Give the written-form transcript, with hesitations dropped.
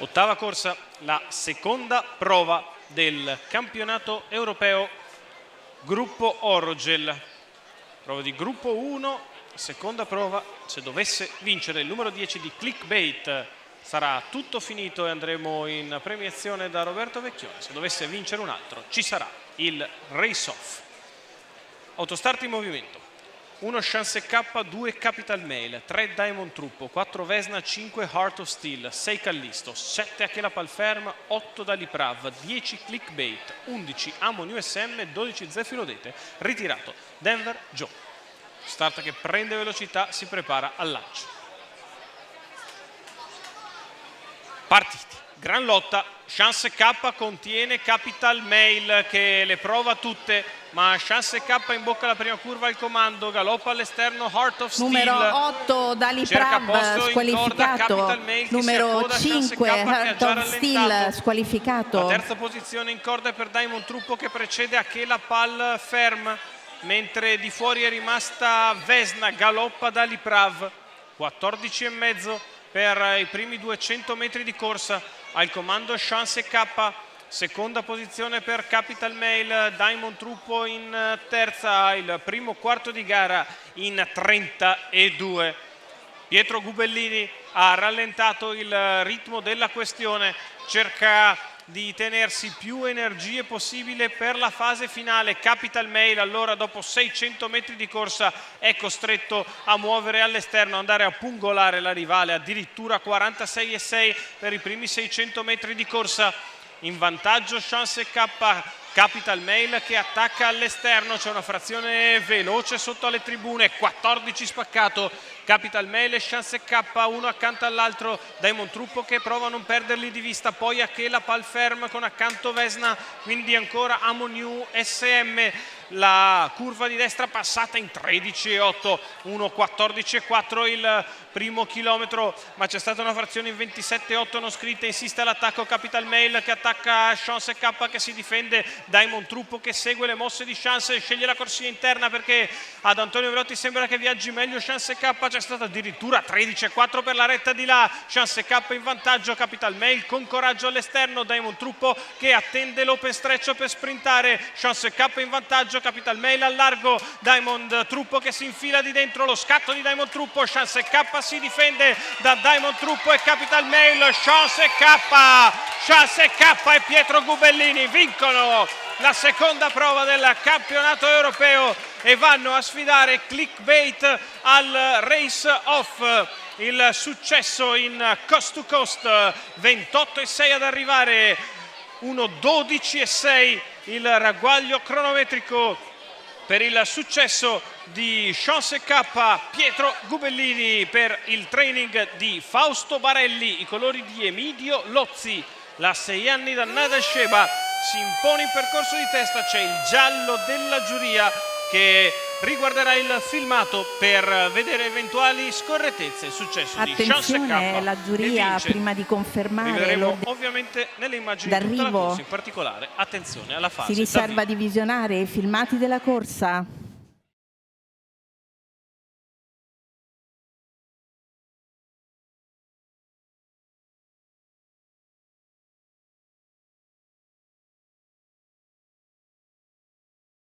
Ottava corsa, la seconda prova del campionato europeo gruppo Orogel. Prova di gruppo 1, seconda prova. Se dovesse vincere il numero 10 di Clickbait sarà tutto finito e andremo in premiazione da Roberto Vecchione. Se dovesse vincere un altro ci sarà il race off. Autostart in movimento. 1 Chance K, 2 Capital Mail, 3 Diamond Truppo, 4 Vesna, 5 Heart of Steel, 6 Callisto, 7 Achela Palferm, 8 Daliprav, 10 Clickbait, 11 Amon USM, 12 Zefiro-Dete, ritirato Denver Joe. Start che prende velocità, si prepara al lancio. Partiti. Gran lotta, Chance K contiene Capital Mail che le prova tutte, ma Chance K in bocca alla prima curva al comando, galoppa all'esterno Heart of Steel. Numero 8 Daliprav squalificato, numero 5 Heart of Steel squalificato. La terza posizione in corda è per Diamond Truppo che precede Achela Palferm, mentre di fuori è rimasta Vesna, galoppa Daliprav. 14,5 per i primi 200 metri di corsa, al comando Chance K, seconda posizione per Capital Mail, Diamond Truppo in terza, il primo quarto di gara in 32. Pietro Gubellini ha rallentato il ritmo della questione, cerca di tenersi più energie possibile per la fase finale. Capital Mail allora dopo 600 metri di corsa è costretto a muovere all'esterno, andare a pungolare la rivale, addirittura 46,6 per i primi 600 metri di corsa. In vantaggio Chance K, Capital Mail che attacca all'esterno, c'è una frazione veloce sotto alle tribune, 14 spaccato, Capital Mail e Chance K uno accanto all'altro, Diamond Truppo che prova a non perderli di vista, poi Achela Palferm con accanto Vesna, quindi ancora Amon SM, la curva di destra passata in 13,8, 1,14,4 il primo chilometro, ma c'è stata una frazione in 27,8 non scritta, insiste all'attacco Capital Mail che attacca Chance K che si difende, Diamond Truppo che segue le mosse di Chance, sceglie la corsia interna perché ad Antonio Velotti sembra che viaggi meglio Chance K, c'è stata addirittura 13,4 per la retta di là, Chance K in vantaggio, Capital Mail con coraggio all'esterno, Diamond Truppo che attende l'open stretch per sprintare, Chance K in vantaggio, Capital Mail al largo, Diamond Truppo che si infila di dentro, lo scatto di Diamond Truppo, Chance K si difende da Diamond Truppo e Capital Mail, Chance K e Pietro Gubellini vincono la seconda prova del campionato europeo e vanno a sfidare Clickbait al race off. Il successo in coast to coast, 28,6 ad arrivare, 1,12,6 il ragguaglio cronometrico per il successo di Chance K, Pietro Gubellini per il training di Fausto Barelli, i colori di Emidio Lozzi. La 6 anni dannata Sceba si impone in percorso di testa, c'è il giallo della giuria che riguarderà il filmato per vedere eventuali scorrettezze. Il successo di Chance K, la giuria prima di confermare ovviamente nelle immagini di tutta la corsa, in particolare attenzione alla fase si riserva di visionare i filmati della corsa.